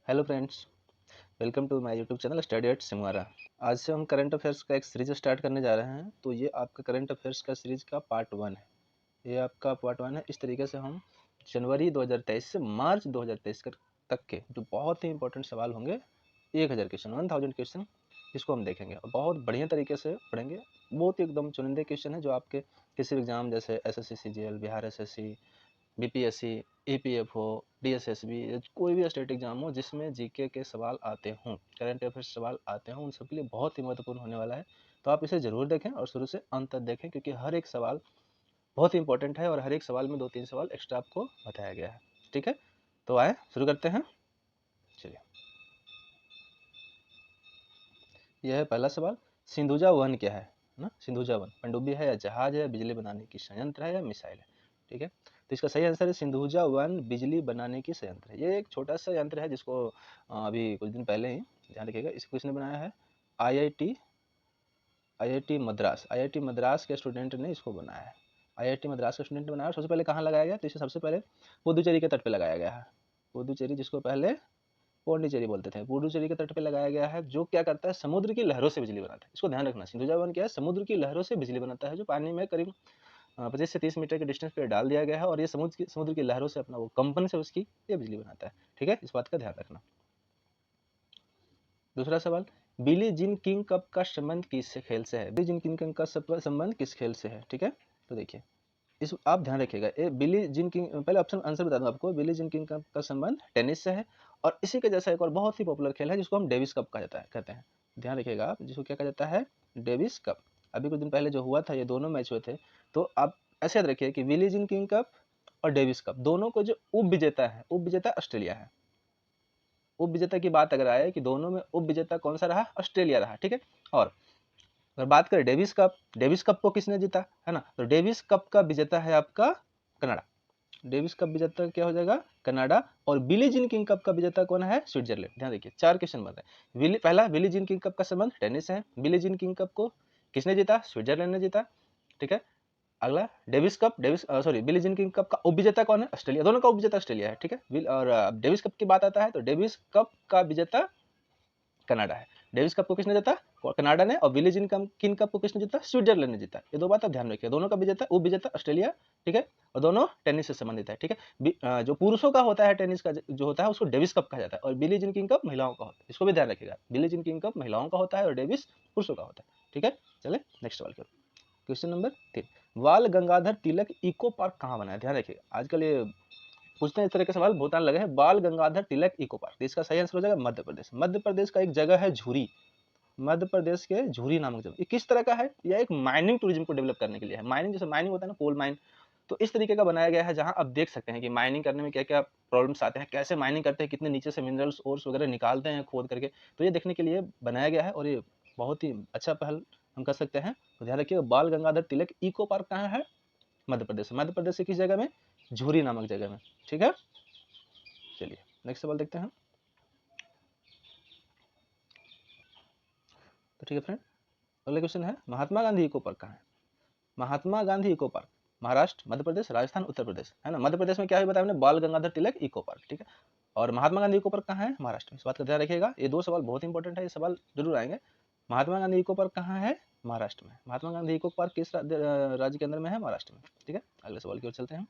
Hello friends, welcome to my YouTube channel study at सिमवारा। आज से हम करंट अफेयर्स का एक सीरीज स्टार्ट करने जा रहे हैं। तो ये आपका करंट अफेयर्स का सीरीज का पार्ट 1 है। ये आपका पार्ट 1 है। इस तरीके से हम जनवरी 2023 से मार्च 2023 तक के जो बहुत ही इंपॉर्टेंट सवाल होंगे, 1000 क्वेश्चन, 1000 क्वेश्चन, इसको हम देखेंगे और बहुत बढ़िया तरीके से पढ़ेंगे। बहुत ही एकदम चुनिंदे क्वेश्चन है जो आपके किसी भी एग्जाम जैसे SSC CGL, Bihar SSC, BPSC, EPFO, DSSB, कोई भी स्टेट एग्जाम हो जिसमें जीके के सवाल आते हों, करंट अफेयर्स सवाल आते हों, उन सब के लिए बहुत ही महत्वपूर्ण होने वाला है। तो आप इसे जरूर देखें और शुरू से अंत तक देखें, क्योंकि हर एक सवाल बहुत ही इंपॉर्टेंट है और हर एक सवाल में 2-3 सवाल एक्स्ट्रा आपको बताया गया है। ठीक है, तो आए शुरू करते हैं। चलिए, यह है पहला सवाल। सिंधुजा वन क्या है ना? सिंधुजा वन पनडुब्बी है या जहाज है, बिजली बनाने की संयंत्र है या मिसाइल है? ठीक है, तो इसका सही आंसर है सिंधुजा वन बिजली बनाने की संयंत्र है। ये एक छोटा सा यंत्र है जिसको अभी कुछ दिन पहले ही, ध्यान रखिएगा, इसको किसने बनाया है? आईआईटी मद्रास, आईआईटी मद्रास के स्टूडेंट ने इसको बनाया है। आईआईटी मद्रास के स्टूडेंट ने बनाया। सबसे पहले कहाँ लगाया गया? तो इसे सबसे पहले पुदुचेरी के तट पे लगाया गया है। पुदुचेरी, जिसको पहले पौंडीचेरी बोलते थे, पुडुचेरी के तट पे लगाया गया है, जो क्या करता है? समुद्र की लहरों से बिजली बनाता है। इसको ध्यान रखना, सिंधुजा वन क्या है? समुद्र की लहरों से बिजली बनाता है, जो पानी में करीब 25 से 30 मीटर के डिस्टेंस पे डाल दिया गया है और ये समुद्र की लहरों से अपना वो कंपन से उसकी ये बिजली बनाता है। ठीक है, इस बात का ध्यान रखना। दूसरा सवाल, बिली जीन किंग कप का संबंध किस खेल से है? बिली जीन किंग का संबंध किस खेल से है? ठीक है, तो देखिए, इस आप ध्यान रखिएगा, ये बिली जीन किंग, पहले ऑप्शन आंसर बता दूं आपको। बिली जीन किंग का संबंध टेनिस से है और इसी के जैसा एक और बहुत ही पॉपुलर खेल है जिसको हम डेविस कप कहा जाता है, कहते हैं। ध्यान रखिएगा आप, जिसको क्या कहा जाता है? Davis cup. अभी कुछ दिन पहले जो हुआ था, ये दोनों मैच हुए थे। तो आप ऐसे याद रखिए कि बिली जीन किंग कप और डेविस कप दोनों को जो उप विजेता है, उप विजेता ऑस्ट्रेलिया है। उप विजेता की बात अगर आए कि दोनों में उप विजेता कौन सा रहा? ऑस्ट्रेलिया रहा। ठीक है, और अगर बात करें डेविस कप, डेविस कप को किसने जीता है ना? तो डेविस कप का विजेता है आपका कनाडा। डेविस कप विजेता क्या हो जाएगा? कनाडा। और बिली जीन किंग कप का विजेता कौन है? स्विट्जरलैंड। ध्यान देखिए, 4 क्वेश्चन बन रहे हैं। पहला, बिली जीन किंग कप का संबंध टेनिस है। बिली जीन किंग कप को किसने जीता? स्विट्जरलैंड ने जीता। ठीक है, अगला Davis cup, Billie Jean King cup का उपविजेता कौन है? ऑस्ट्रेलिया। दोनों का उपविजेता ऑस्ट्रेलिया है। ठीक है, और डेविस कप की बात आता है तो डेविस कप का विजेता कनाडा है। डेविस कप को किसने जीता? कनाडा ने। और बिली जीन किंग कप को किसने जीता? स्विट्जरलैंड ने जीता। ये दो बात आप ध्यान रखिए, दोनों का विजेता उप विजेता ऑस्ट्रेलिया। ठीक है, और दोनों टेनिस से संबंधित है। ठीक है, जो पुरुषों का होता है टेनिस का जो होता है उसको डेविस कप कहा जाता है और बिली जीन किंग कप महिलाओं का होता है। इसको भी ध्यान रखिएगा, बिली जीन किंग कप महिलाओं का होता है और डेविस पुरुषों का होता है। ठीक है, चले नेक्स्ट सवाल की ओर। क्वेश्चन नंबर 3, बाल गंगाधर तिलक इको पार्क कहाँ बना है? ध्यान रखिएगा, आजकल ये पूछते हैं इस तरह के सवाल, बहुत आने लगे हैं। बाल गंगाधर तिलक इको पार्क, तो इसका सही आंसर हो जाएगा मध्य प्रदेश। मध्य प्रदेश का एक जगह है झूरी, मध्य प्रदेश के झूरी नामक जगह। ये किस तरह का है? यह एक माइनिंग टूरिज्म को डेवलप करने के लिए है। माइनिंग, जैसे माइनिंग होता है ना, कोल माइन, तो इस तरीके का बनाया गया है जहां आप देख सकते हैं कि माइनिंग करने में क्या क्या प्रॉब्लम्स आते हैं, कैसे माइनिंग करते हैं, कितने नीचे से मिनरल्स ओर्स वगैरह निकालते हैं खोद करके। तो ये देखने के लिए बनाया गया है और ये बहुत ही अच्छा पहल हम कर सकते हैं। तो ध्यान रखिएगा, बाल गंगाधर तिलक इको पार्क कहाँ है? मध्य प्रदेश। मध्य प्रदेश से किस जगह में? झूरी नामक जगह में। ठीक है, चलिए नेक्स्ट सवाल देखते हैं। तो ठीक है फ्रेंड, अगला क्वेश्चन है, महात्मा गांधी इको पार्क कहाँ है? महात्मा गांधी इको पार्क महाराष्ट्र, मध्य प्रदेश, राजस्थान, उत्तर प्रदेश, है ना? मध्य प्रदेश में क्या है बताया हमने? बाल गंगाधर तिलक इको पार्क। ठीक है, और महात्मा गांधी इको पार्क कहाँ है? महाराष्ट्र में। इस बात का ध्यान रखिएगा, ये दो सवाल बहुत इंपॉर्टेंट है, ये सवाल जरूर आएंगे। महात्मा गांधी इको पार्क कहाँ है? महाराष्ट्र में। महात्मा गांधी इको पार्क किस राज्य के अंदर में है? महाराष्ट्र में। ठीक है, अगले सवाल की ओर चलते हैं।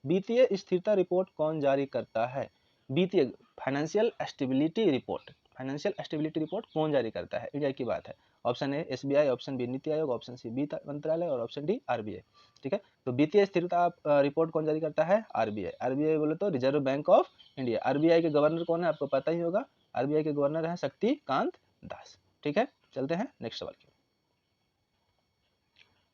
वित्तीय स्थिरता रिपोर्ट कौन जारी करता है? वित्तीय, financial stability report, financial stability report कौन जारी करता है? इंडिया की बात है। Option A SBI, option B NITI Aayog, option C वित्त मंत्रालय और ऑप्शन डी आरबीआई। ठीक है, तो वित्तीय स्थिरता रिपोर्ट कौन जारी करता है? आरबीआई। आरबीआई बोले तो reserve bank of India. RBI के गवर्नर कौन है? आपको पता ही होगा, आरबीआई के गवर्नर है शक्तिकांत दास। ठीक है, चलते हैं नेक्स्ट सवाल की।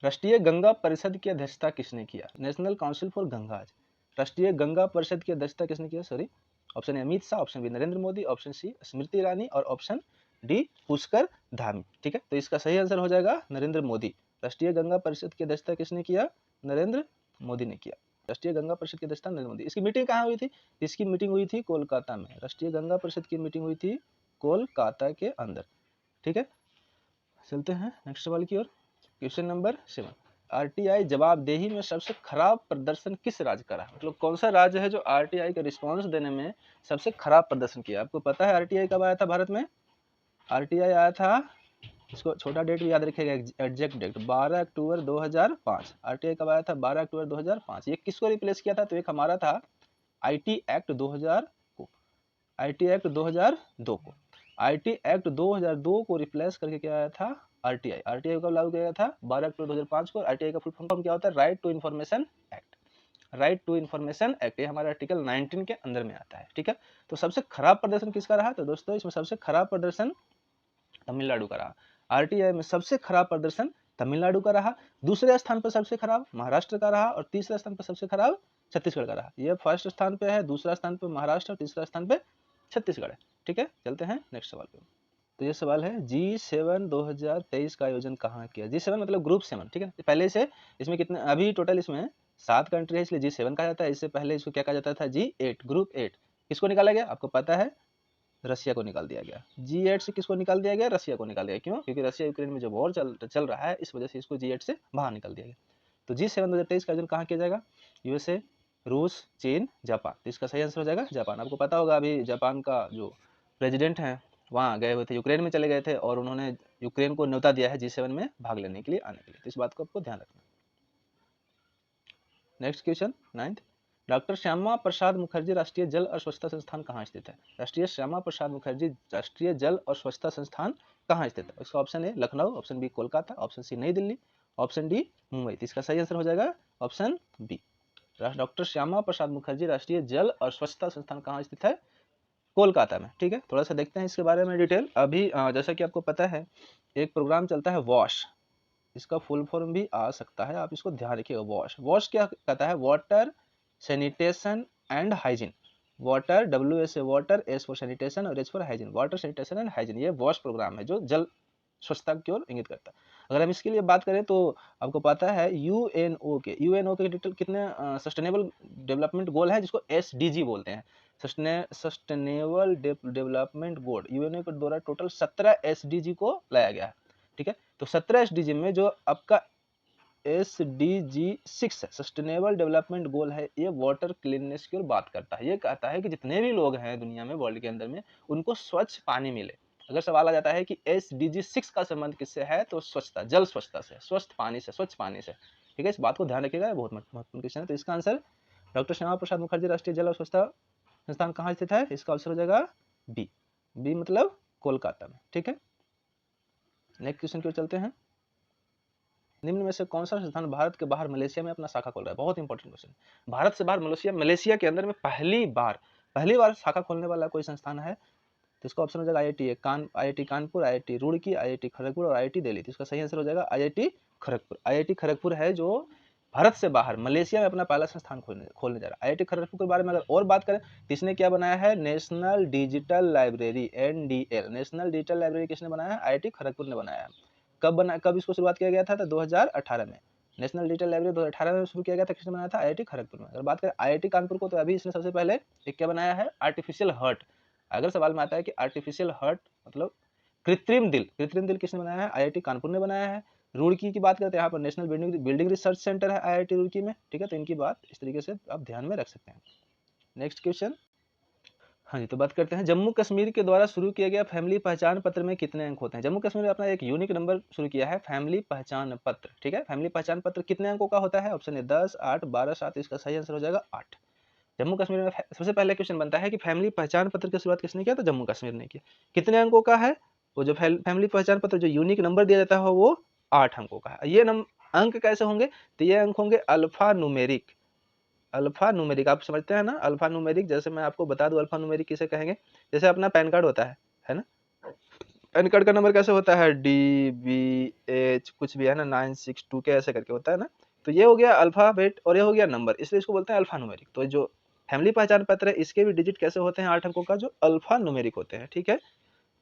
राष्ट्रीय गंगा परिषद की अध्यक्षता किसने किया? नेशनल काउंसिल फॉर गंगाज। राष्ट्रीय गंगा परिषद की अध्यक्षता किसने किया? Sorry, option A Amit Shah, option B Narendra Modi, option C Smriti Irani और ऑप्शन डी पुष्कर धामी। ठीक है, तो इसका सही आंसर हो जाएगा नरेंद्र मोदी। राष्ट्रीय गंगा परिषद की अध्यक्षता किसने किया? नरेंद्र मोदी ने किया। राष्ट्रीय गंगा परिषद की अध्यक्षता नरेंद्र मोदी। इसकी मीटिंग कहाँ हुई थी? इसकी मीटिंग हुई थी कोलकाता में। राष्ट्रीय गंगा परिषद की मीटिंग हुई थी कोलकाता के अंदर। ठीक है, चलते हैं नेक्स्ट सवाल की ओर। क्वेश्चन नंबर 7, आरटीआई जवाबदेही में सबसे खराब प्रदर्शन किस राज्य का रहा, मतलब कौन सा राज्य है जो आरटीआई का रिस्पॉन्स देने में सबसे खराब प्रदर्शन किया। आपको पता है आरटीआई कब आया था भारत में? आरटीआई आया था, इसको छोटा डेट भी याद रखिएगा, एग्जैक्ट डेट 12 अक्टूबर 2005। आरटीआई कब आया था? 12 अक्टूबर 2005। ये किसको रिप्लेस किया था? तो एक हमारा था आईटी एक्ट 2000 को, आईटी एक्ट 2002 को, आईटी एक्ट 2002 को रिप्लेस करके क्या आया था? आरटीआई। आरटीआई कब लागू किया गया था? 12 अक्टूबर 2005 को। आरटीआई का फुल फॉर्म क्या होता है? Right to information act. Right to information act, ये हमारे आर्टिकल 19 के अंदर में आता है, ठीक है। तो सबसे खराब प्रदर्शन किसका रहा? तो दोस्तों इसमें सबसे खराब प्रदर्शन तमिलनाडु का रहा। आरटीआई में सबसे खराब प्रदर्शन तमिलनाडु का रहा। दूसरे स्थान पर सबसे खराब महाराष्ट्र का रहा और तीसरे स्थान पर सबसे खराब छत्तीसगढ़ का रहा। ये फर्स्ट स्थान पे है, दूसरा स्थान पे महाराष्ट्र और तीसरा स्थान पे छत्तीसगढ़ है, ठीक है। चलते हैं नेक्स्ट सवाल पे। तो ये सवाल है G7 2023 का आयोजन कहाँ किया? G7 मतलब ग्रुप 7, ठीक है। पहले से इसमें कितने, अभी टोटल इसमें 7 कंट्री है इसलिए G7 कहा जाता है। इससे पहले इसको क्या कहा जाता था? G8, group 8। किसको निकाला गया? आपको पता है, रसिया को निकाल दिया गया। G8 से किसको निकाल दिया गया? रसिया को निकाल दिया। क्यों? क्योंकि रसिया यूक्रेन में जो वॉर चल रहा है, इस वजह से इसको G8 से बाहर निकाल दिया गया। तो G7 2023 का आयोजन कहाँ किया जाएगा? यूएसए, रूस, चीन, जापान। तो इसका सही आंसर हो जाएगा जापान। आपको पता होगा अभी जापान का जो प्रेसिडेंट है वहाँ गए हुए थे, यूक्रेन में चले गए थे और उन्होंने यूक्रेन को न्योता दिया है G7 में भाग लेने के लिए, आने के लिए। तो इस बात को आपको ध्यान रखना। Next question 9th, doctor Shyama Prasad Mukherjee राष्ट्रीय जल और स्वच्छता संस्थान कहाँ स्थित है? राष्ट्रीय श्यामा प्रसाद मुखर्जी राष्ट्रीय जल और स्वच्छता संस्थान कहाँ स्थित है? इसका option A Lucknow, option B Kolkata, option C New Delhi, option D Mumbai. तो इसका सही आंसर हो जाएगा option B, doctor Shyama Prasad Mukherjee राष्ट्रीय जल और स्वच्छता संस्थान कहाँ स्थित है? कोलकाता में, ठीक है। थोड़ा सा देखते हैं इसके बारे में डिटेल। अभी जैसा कि आपको पता है एक प्रोग्राम चलता है वॉश, इसका फुल फॉर्म भी आ सकता है, आप इसको ध्यान रखिएगा। वॉश, वॉश क्या कहता है? Water sanitation and hygiene. Water, WS से वाटर, S फॉर सैनिटेशन और H for hygiene. Water sanitation and hygiene, ये वॉश प्रोग्राम है जो जल स्वच्छता की ओर इंगित करता है। अगर हम इसके लिए बात करें तो आपको पता है यूएनओ के डिटेल कितने सस्टेनेबल डेवलपमेंट गोल है जिसको SDG बोलते हैं, सस्टेनेबल डेवलपमेंट गोल। यूएनओ के द्वारा टोटल 17 SDG को लाया गया है, ठीक है। तो 17 SDG में जो आपका SDG 6 है, सस्टेनेबल डेवलपमेंट गोल है, ये वाटर क्लीननेस की ओर बात करता है। ये कहता है कि जितने भी लोग हैं दुनिया में, वर्ल्ड के अंदर में, उनको स्वच्छ पानी मिले। अगर सवाल आ जाता है कि SDG 6 का संबंध किससे है, तो स्वच्छता, जल स्वच्छता से, स्वस्थ पानी से, स्वच्छ पानी से, ठीक है। इस बात को ध्यान रखिएगा, बहुत महत्वपूर्ण क्वेश्चन है। तो इसका आंसर डॉक्टर श्यामा प्रसाद मुखर्जी राष्ट्रीय जल और स्वच्छता संस्थान कहाँ स्थित है? इसका आंसर हो जाएगा बी, बी मतलब कोलकाता में, ठीक है। नेक्स्ट क्वेश्चन की ओर चलते हैं। निम्न में से कौन सा संस्थान भारत के बाहर मलेशिया में अपना शाखा खोल रहा है? बहुत इंपॉर्टेंट क्वेश्चन। भारत से बाहर मलेशिया के अंदर में पहली बार शाखा खोलने वाला कोई संस्थान है? तो इसका ऑप्शन हो जाएगा IIT Kanpur, IIT Roorkee, IIT Kharagpur और IIT दिल्ली। तो इसका सही आंसर हो जाएगा IIT खड़गपुर। IIT खड़गपुर है जो भारत से बाहर मलेशिया में अपना पहला संस्थान खोलने जा रहा है। IIT खड़गपुर के बारे में अगर और बात करें तो इसने क्या बनाया है? National digital library, NDL, national digital library किसने बनाया है? IIT खड़गपुर ने बनाया है। कब इसको शुरुआत किया गया था? तो 2018 में। नेशनल डिजिटल लाइब्रेरी 2018 में शुरू किया गया था, किसने बनाया था? IIT खड़गपुर में। अगर बात करें IIT कानपुर को, तो अभी इसने सबसे पहले एक क्या बनाया है? Artificial heart. अगर सवाल में आता है कि आर्टिफिशियल हार्ट मतलब कृत्रिम दिल किसने बनाया है? IIT कानपुर ने बनाया है। रुड़की की बात करते हैं, यहाँ पर नेशनल बिल्डिंग रिसर्च सेंटर है IIT रुड़की में, ठीक है। तो इनकी बात इस तरीके से आप ध्यान में रख सकते हैं। नेक्स्ट क्वेश्चन, हाँ जी, तो बात करते हैं जम्मू कश्मीर के द्वारा शुरू किया गया फैमिली पहचान पत्र में कितने अंक होते हैं? जम्मू कश्मीर ने अपना एक यूनिक नंबर शुरू किया है, फैमिली पहचान पत्र, ठीक है। फैमिली पहचान पत्र कितने अंकों का होता है? ऑप्शन ए 10, 8, 12, 7। इसका सही आंसर हो जाएगा 8। जम्मू कश्मीर में सबसे पहले क्वेश्चन बनता है कि फैमिली पहचान पत्र की शुरुआत किसने किया? तो जम्मू कश्मीर ने किया। कितने अंकों का है? वो जो फैमिली पहचान पत्र जो यूनिक नंबर दिया जाता है वो 8 अंकों का है। ये अंक कैसे होंगे? तो ये अंक होंगे अल्फा न्यूमेरिक। आप समझते हैं ना अल्फा न्यूमेरिक? जैसे मैं आपको बता दूं अल्फा न्यूमेरिक किसे कहेंगे। जैसे अपना पैन कार्ड होता है ना? पैन कार्ड का नंबर कैसे होता है? DBH कुछ भी है ना, 962 के ऐसे करके होता है ना। तो ये हो गया अल्फाबेट और ये हो गया नंबर, इसलिए इसको बोलते हैं अल्फा न्यूमेरिक। तो जो फैमिली पहचान पत्र है इसके भी डिजिट कैसे होते हैं? 8 अंकों का, जो अल्फा न्यूमेरिक होते हैं, ठीक है।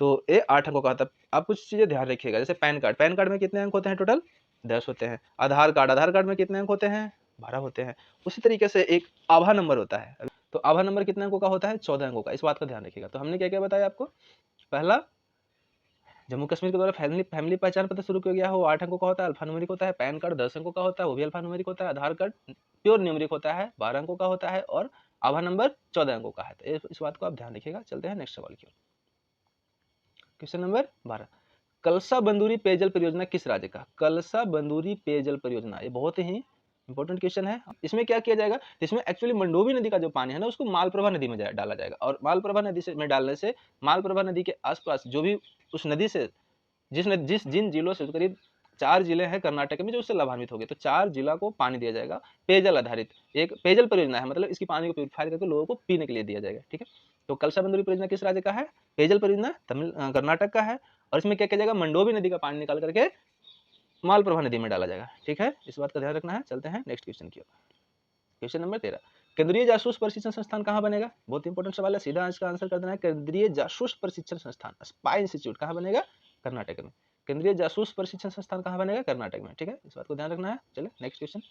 तो ये 8 अंकों का होता है। आप कुछ चीजें ध्यान रखिएगा, जैसे पैन कार्ड में कितने अंक होते हैं? टोटल 10 होते हैं। आधार कार्ड में कितने अंक होते हैं? 12 होते हैं। उसी तरीके से एक आभा नंबर होता है, तो आभा नंबर कितने अंकों का होता है? 14 अंकों का। इस बात का ध्यान रखिएगा। तो हमने क्या क्या बताया आपको? पहला जम्मू कश्मीर के द्वारा फैमिली फैमिली पहचान पत्र शुरू किया गया हो, 8 अंकों का होता है, अल्फा न्यूमेरिक होता है। पैन कार्ड 10 अंकों का होता है, वो भी अल्फा न्यूमेरिक होता है। आधार कार्ड प्योर न्यूमेरिक होता है, 12 अंकों का होता है, और आधार नंबर 14 अंकों का है। तो इस बात को आप ध्यान रखिएगा। चलते हैं नेक्स्ट सवाल की ओर। क्वेश्चन नंबर 12, कलसा बंदूरी पेयजल परियोजना किस राज्य का? कलसा बंदूरी पेयजल परियोजना, ये बहुत ही इंपॉर्टेंट क्वेश्चन है। इसमें क्या किया जाएगा, इसमें एक्चुअली मंडोवी नदी का जो पानी है ना, उसको मालप्रभा नदी में डाला जाएगा, और मालप्रभा नदी से में डालने से मालप्रभा नदी के आसपास जो भी उस नदी से जिन जिलों से करीब 4 जिले हैं कर्नाटक में जो उससे लाभान्वित हो गए, तो 4 जिला को पानी दिया जाएगा। पेयजल आधारित एक पेयजल परियोजना है, मतलब इसकी पानी को प्यूरिफाई करके लोगों को पीने के लिए दिया जाएगा। ठीक है, तो कलसा बंदूरी परियोजना किस राज्य का है? पेयजल परियोजना कर्नाटक का है, और इसमें क्या किया जाएगा, मंडोवी नदी का पानी निकाल करके मालप्रभा नदी में डाला जाएगा। ठीक है, इस बात का ध्यान रखना है। चलते हैं नेक्स्ट क्वेश्चन की ओर। क्वेश्चन नंबर 13, केंद्रीय जासूस प्रशिक्षण संस्थान कहाँ बनेगा? बहुत इंपॉर्टेंट सवाल है, सीधा इसका आंसर कर देना है। केंद्रीय जासूस प्रशिक्षण संस्थान स्पाई इंस्टीट्यूट कहाँ बनेगा? कर्नाटक में। केंद्रीय जासूस प्रशिक्षण संस्थान कहाँ बनेगा? कर्नाटक में। ठीक है, इस बात को ध्यान रखना है। चलिए नेक्स्ट क्वेश्चन,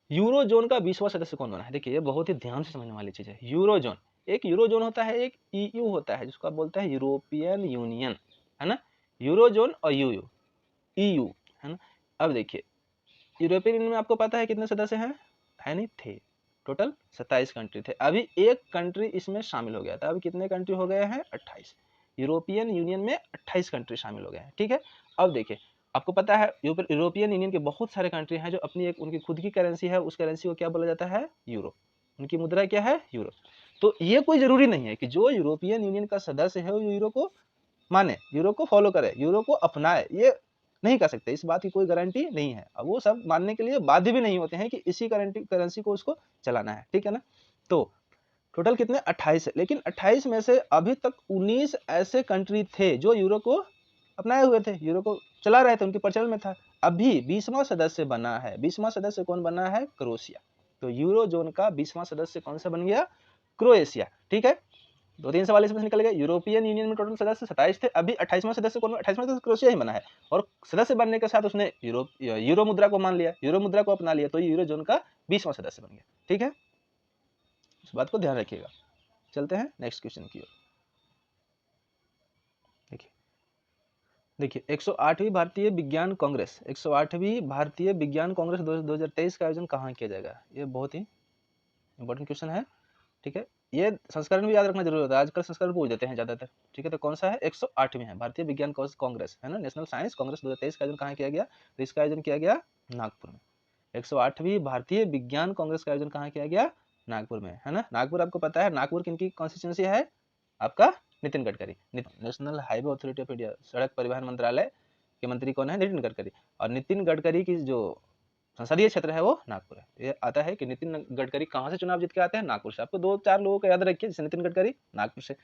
यूरो जोन का 20वां सदस्य कौन बना है? देखिए ये बहुत ही ध्यान से समझने वाली चीज है। यूरो जोन, एक यूरो जोन होता है, एक ईयू होता है, जिसको आप बोलते हैं यूरोपियन यूनियन, है ना। यूरो जोन और ईयू, है ना। अब देखिए यूरोपियन यूनियन में आपको पता है कितने सदस्य हैं? है नहीं, थे टोटल 27 कंट्री थे। अभी एक कंट्री इसमें शामिल हो गया था। अभी कितने कंट्री हो गए हैं? 28। यूरोपियन यूनियन में 28 कंट्री शामिल हो गए हैं। ठीक है, अब देखिए आपको पता है यूरोपियन यूनियन के बहुत सारे कंट्री हैं जो अपनी एक उनकी खुद की करेंसी है, उस करेंसी को क्या बोला जाता है? यूरो। उनकी मुद्रा क्या है? यूरो। तो ये कोई जरूरी नहीं है कि जो यूरोपियन यूनियन का सदस्य है वो यूरो को माने, यूरो को फॉलो करे, यूरो को अपनाए, ये नहीं कर सकते। इस बात की कोई गारंटी नहीं है। अब वो सब मानने के लिए बाध्य भी नहीं होते हैं कि इसी करेंसी को उसको चलाना है। ठीक है ना। तो टोटल कितने? 28 है, लेकिन 28 में से अभी तक 19 ऐसे कंट्री थे जो यूरो को अपनाए हुए थे, यूरो को चला रहे थे, उनके प्रचलन में था। अभी 20वां सदस्य बना है। 20वां सदस्य कौन बना है? क्रोएशिया। तो यूरो जोन का 20वां सदस्य कौन सा बन गया? क्रोएशिया। ठीक है, 2-3 सवाल इसमें से निकल गए। यूरोपियन यूनियन में टोटल सदस्य 27 थे, अभी 28वां सदस्य कौन? 28वां सदस्य क्रोएशिया ही बना है, और सदस्य बनने के साथ उसने यूरो मुद्रा को मान लिया, यूरो मुद्रा को अपना लिया, तो यूरो जोन का 20वां सदस्य बन गया। ठीक है, इस बात को ध्यान रखिएगा। चलते हैं नेक्स्ट क्वेश्चन की ओर। देखिए 108वीं भारतीय विज्ञान कांग्रेस, 108वीं भारतीय विज्ञान कांग्रेस 2023 का आयोजन कहाँ किया जाएगा? ये बहुत ही इंपॉर्टेंट क्वेश्चन है। ठीक है, ये संस्करण भी याद रखना जरूरी होता है, आजकल संस्करण पूछ देते हैं ज्यादातर। ठीक है, तो कौन सा है? 108वीं है भारतीय विज्ञान कांग्रेस, है ना, नेशनल साइंस कांग्रेस 2023 का आयोजन कहाँ किया गया? तो इसका आयोजन किया गया नागपुर में। 108वीं भारतीय विज्ञान कांग्रेस का आयोजन कहाँ किया गया? नागपुर में, है ना। नागपुर आपको पता है, नागपुर किनकी कॉन्स्टिट्यूंसी है? आपका Nitin Gadkari. National highway authority of India, सड़क परिवहन मंत्रालय के मंत्री कौन है? नितिन गडकरी। और नितिन गडकरी की जो संसदीय क्षेत्र है वो नागपुर है। ये आता है कि नितिन गडकरी कहाँ से चुनाव जीत के आते हैं? नागपुर से। आपको 2-4 लोगों को याद रखिए, जैसे नितिन गडकरी नागपुर से,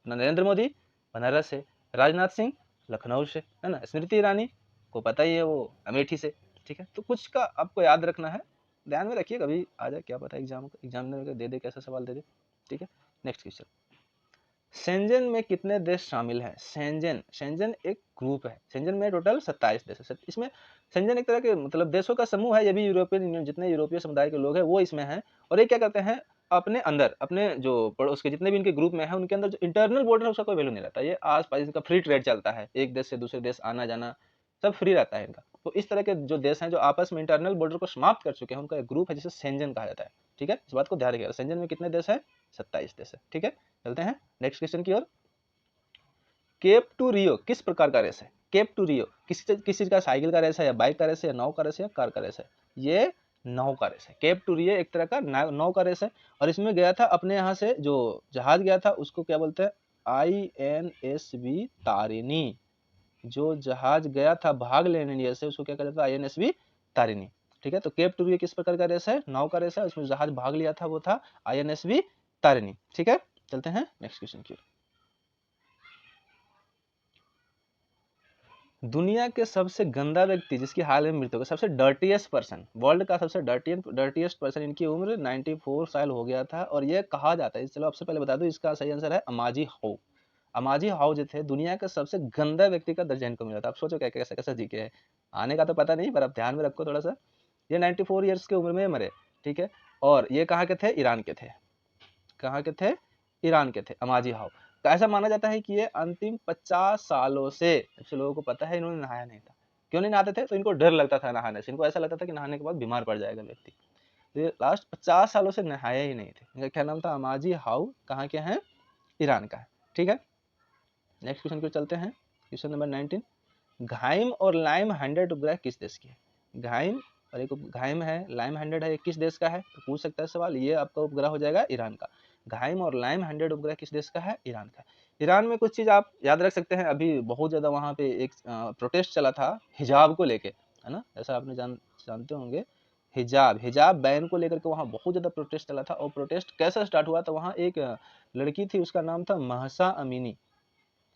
नरेंद्र मोदी बनारस से, राजनाथ सिंह लखनऊ से, है ना, स्मृति ईरानी को पता ही है वो अमेठी से। ठीक है, तो कुछ का आपको याद रखना है, ध्यान में रखिए, कभी आ जाए क्या पता एग्जामिनर दे दे कैसा सवाल दे दे। ठीक है, नेक्स्ट क्वेश्चन, शेंजन में कितने देश शामिल हैं? शेंजन एक ग्रुप है, शेंजन में टोटल 27 देश है। इसमें शेंजन एक तरह के मतलब देशों का समूह है। ये भी यूरोपियन यूनियन, जितने यूरोपीय समुदाय के लोग हैं वो इसमें हैं, और ये क्या करते हैं, अपने अंदर अपने जो पड़ोस के जितने भी इनके ग्रुप में है, उनके अंदर जो इंटरनल बॉर्डर है उसका कोई वैल्यू नहीं रहता। ये आस पास इनका फ्री ट्रेड चलता है, एक देश से दूसरे देश आना जाना सब फ्री रहता है इनका। तो इस तरह के जो देश हैं जो आपस में इंटरनल बॉर्डर को समाप्त कर चुके हैं, उनका एक ग्रुप है जिसे शेंजन कहा जाता है। ठीक है, इस बात को ध्यान रखिएगा। शेंजन में कितने देश है? 27 देश है। ठीक है, चलते हैं नेक्स्ट क्वेश्चन की ओर। केप टू रियो किस प्रकार का रेस है? केप टू रियो किस चीज का? साइकिल का रेस है, या बाइक का रेस है, या नाव का रेस है, या कार का रेस है? ये नाव का रेस है। केप टू रियो एक तरह का नाव का रेस है, और इसमें गया था अपने यहाँ से जो जहाज गया था उसको क्या बोलते हैं? INSV तारिणी। जो जहाज गया था भाग लेने इंडिया से उसको क्या कहता था? INSV तारिणी। ठीक है, तो केप टू रियो किस प्रकार का रेस है? नाव का रेस है, उसमें जहाज भाग लिया था वो था INSV तारिणी। ठीक है, चलते हैं नेक्स्ट क्वेश्चन की ओर। दुनिया के सबसे गंदा व्यक्ति जिसकी हाल में मृत्यु हो गई, सबसे डर्टीएस्ट पर्सन, वर्ल्ड का सबसे डर्टीएस्ट पर्सन, इनकी उम्र 94 साल हो गया था, और ये कहा जाता है, चलो आपसे पहले बता दूं, इसका सही आंसर है अमाजी हाउ। अमाजी हाउ जो थे दुनिया के सबसे गंदा व्यक्ति का दर्जा इनको मिला था। आप सोचो क्या कैसा कैसा जीके है, आने का तो पता नहीं, पर आप ध्यान में रखो थोड़ा सा। ये 94 ईयर्स की उम्र में मरे। ठीक है, और ये कहाँ के थे? ईरान के थे। कहाँ के थे? ईरान के थे, अमाजी हाउ। ऐसा माना जाता है कि ये अंतिम 50 सालों से लोगों को पता है इन्होंने नहाया नहीं था। क्यों नहीं नहाते थे? तो इनको डर लगता था नहाने से, इनको ऐसा लगता था कि नहाने के बाद बीमार पड़ जाएगा व्यक्ति। तो ये लास्ट 50 सालों से नहाया ही नहीं थे। इनका क्या नाम था? अमाजी हाउ, कहाँ के हैं? ईरान का है। ठीक है, नेक्स्ट क्वेश्चन को चलते हैं। क्वेश्चन नंबर 19, घाइम और लाइम हैंडेड उपग्रह किस देश की है? घाइम और एक घाइम है, लाइम हैंडेड है, किस देश का है? तो पूछ सकता है सवाल। ये आपका उपग्रह हो जाएगा ईरान का। घाइम और लाइम हैंडेड उपग्रह किस देश का है? ईरान का। ईरान में कुछ चीज आप याद रख सकते हैं, अभी बहुत ज्यादा वहां पे एक प्रोटेस्ट चला था हिजाब को लेके, है ना, ऐसा आपने जानते होंगे। हिजाब बैन को लेकर के वहाँ बहुत ज्यादा प्रोटेस्ट चला था। और प्रोटेस्ट कैसे स्टार्ट हुआ? तो वहाँ एक लड़की थी, उसका नाम था महसा अमीनी।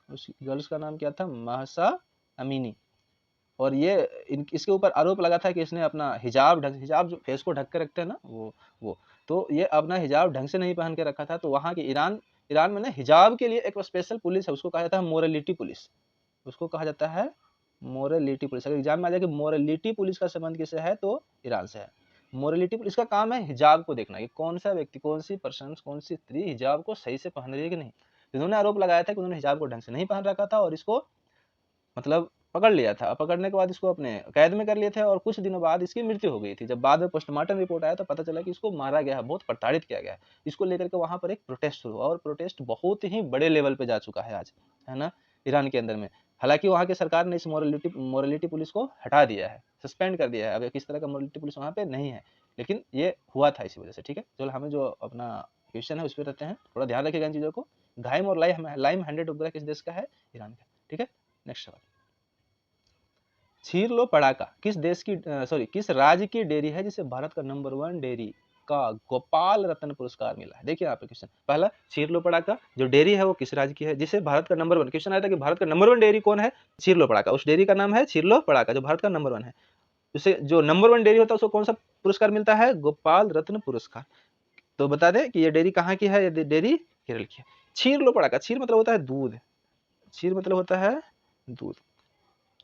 उस गर्ल्स का नाम क्या था? Mahsa Amini. और ये इसके ऊपर आरोप लगा था कि इसने अपना हिजाब जो फेस को ढक के रखते हैं ना, वो तो ये अपना हिजाब ढंग से नहीं पहन के रखा था। तो वहाँ के ईरान में ना हिजाब के लिए एक स्पेशल पुलिस है, उसको कहा जाता है मोरलिटी पुलिस। उसको कहा जाता है मोरलिटी पुलिस। अगर एग्जाम में आ जाए कि मोरलिटी पुलिस का संबंध किससे है, तो ईरान से है। मोरलिटी पुलिस का काम है हिजाब को देखना कि कौन सा व्यक्ति, कौन सी पर्सन, कौन सी स्त्री हिजाब को सही से पहन रही है कि नहीं। इन्होंने आरोप लगाया था कि उन्होंने हिजाब को ढंग से नहीं पहन रखा था और इसको मतलब पकड़ लिया था। पकड़ने के बाद इसको अपने कैद में कर लिए थे और कुछ दिनों बाद इसकी मृत्यु हो गई थी। जब बाद में पोस्टमार्टम रिपोर्ट आया तो पता चला कि इसको मारा गया है, बहुत प्रताड़ित किया गया है। इसको लेकर के वहां पर एक प्रोटेस्ट शुरू हुआ और प्रोटेस्ट बहुत ही बड़े लेवल पे जा चुका है आज, है ना, ईरान के अंदर में। हालांकि वहाँ की सरकार ने इस मोरलिटी पुलिस को हटा दिया है, सस्पेंड कर दिया है। अब किस तरह का मोरलिटी पुलिस वहाँ पे नहीं है, लेकिन ये हुआ था इसी वजह से। ठीक है, चलो हमें जो अपना क्वेश्चन है उस पर रहते हैं, थोड़ा ध्यान रखिएगा इन चीजों को। घाइम और लाइम हैंडेड उपग्रह किस देश का है? ईरान का। ठीक है, नेक्स्ट सवाल। छीर लो पड़ाका किस देश की किस राज्य की डेयरी है जिसे भारत का नंबर 1 डेयरी का गोपाल रत्न पुरस्कार मिला है? देखिए यहाँ पे क्वेश्चन पहला, छीर लो पड़ाका जो डेयरी है वो किस राज्य की है जिसे भारत का नंबर 1, क्वेश्चन आया था कि भारत का नंबर 1 डेयरी कौन है? छीर लो पड़ाका। उस डेयरी का नाम है छीर लो पड़ाका जो भारत का नंबर 1 है। उसे जो नंबर 1 डेयरी होता है उसको कौन सा पुरस्कार मिलता है? गोपाल रत्न पुरस्कार। तो बता दें कि ये डेयरी कहाँ की है? ये डेयरी केरल की है। छीर लो पड़ाका, छीर मतलब होता है दूध, छीर मतलब होता है दूध।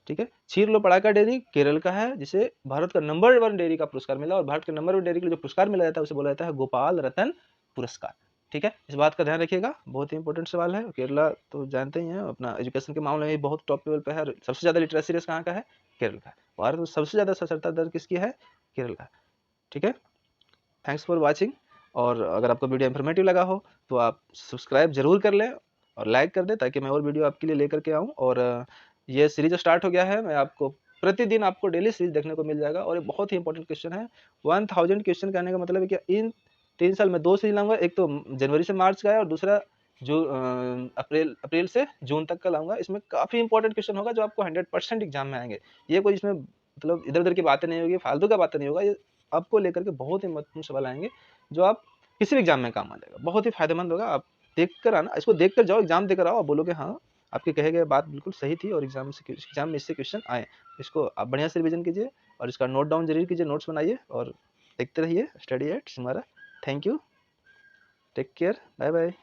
ठीक है, छीर लो पड़ाका डेयरी केरल का है जिसे भारत का नंबर 1 डेयरी का पुरस्कार मिला। और भारत के नंबर 1 डेयरी के लिए जो पुरस्कार मिला जाता है उसे बोला जाता है गोपाल रतन पुरस्कार। ठीक है, इस बात का ध्यान रखिएगा, बहुत ही इंपॉर्टेंट सवाल है। केरला तो जानते ही हैं अपना एजुकेशन के मामले में बहुत टॉप लेवल पे है। सबसे ज्यादा लिटरेसी रेट कहाँ का है? केरल का। भारत में सबसे ज्यादा साक्षरता दर किसकी है? केरल का। ठीक है, थैंक्स फॉर वॉचिंग। और अगर आपको वीडियो इन्फॉर्मेटिव लगा हो तो आप सब्सक्राइब जरूर कर लें और लाइक कर दें ताकि मैं और वीडियो आपके लिए लेकर के आऊँ। और ये सीरीज स्टार्ट हो गया है, मैं आपको प्रतिदिन आपको डेली सीरीज देखने को मिल जाएगा। और ये बहुत ही इंपॉर्टेंट क्वेश्चन है। 1000 क्वेश्चन कहने का मतलब है कि इन 3 साल में 2 सीरीज लाऊंगा, एक तो जनवरी से मार्च का है और दूसरा जो अप्रैल से जून तक का लाऊंगा। इसमें काफ़ी इंपॉर्टेंट क्वेश्चन होगा जो आपको 100% एग्जाम में आएंगे। ये कोई इसमें मतलब इधर उधर की बातें नहीं होगी, फालतू का बातें नहीं होगा। ये आपको लेकर के बहुत ही महत्वपूर्ण सवाल आएंगे जो आप किसी भी एग्जाम में काम आ जाएगा, बहुत ही फायदेमंद होगा। आप देख कर आना, इसको देख कर जाओ, एग्जाम देकर आओ, आप बोलोगे हाँ आपके कहे गए बात बिल्कुल सही थी और एग्जाम में इससे क्वेश्चन आए। इसको आप बढ़िया से रिवीजन कीजिए और इसका नोट डाउन जरूर कीजिए, नोट्स बनाइए और देखते रहिए study at Simara. Thank you, take care, bye bye.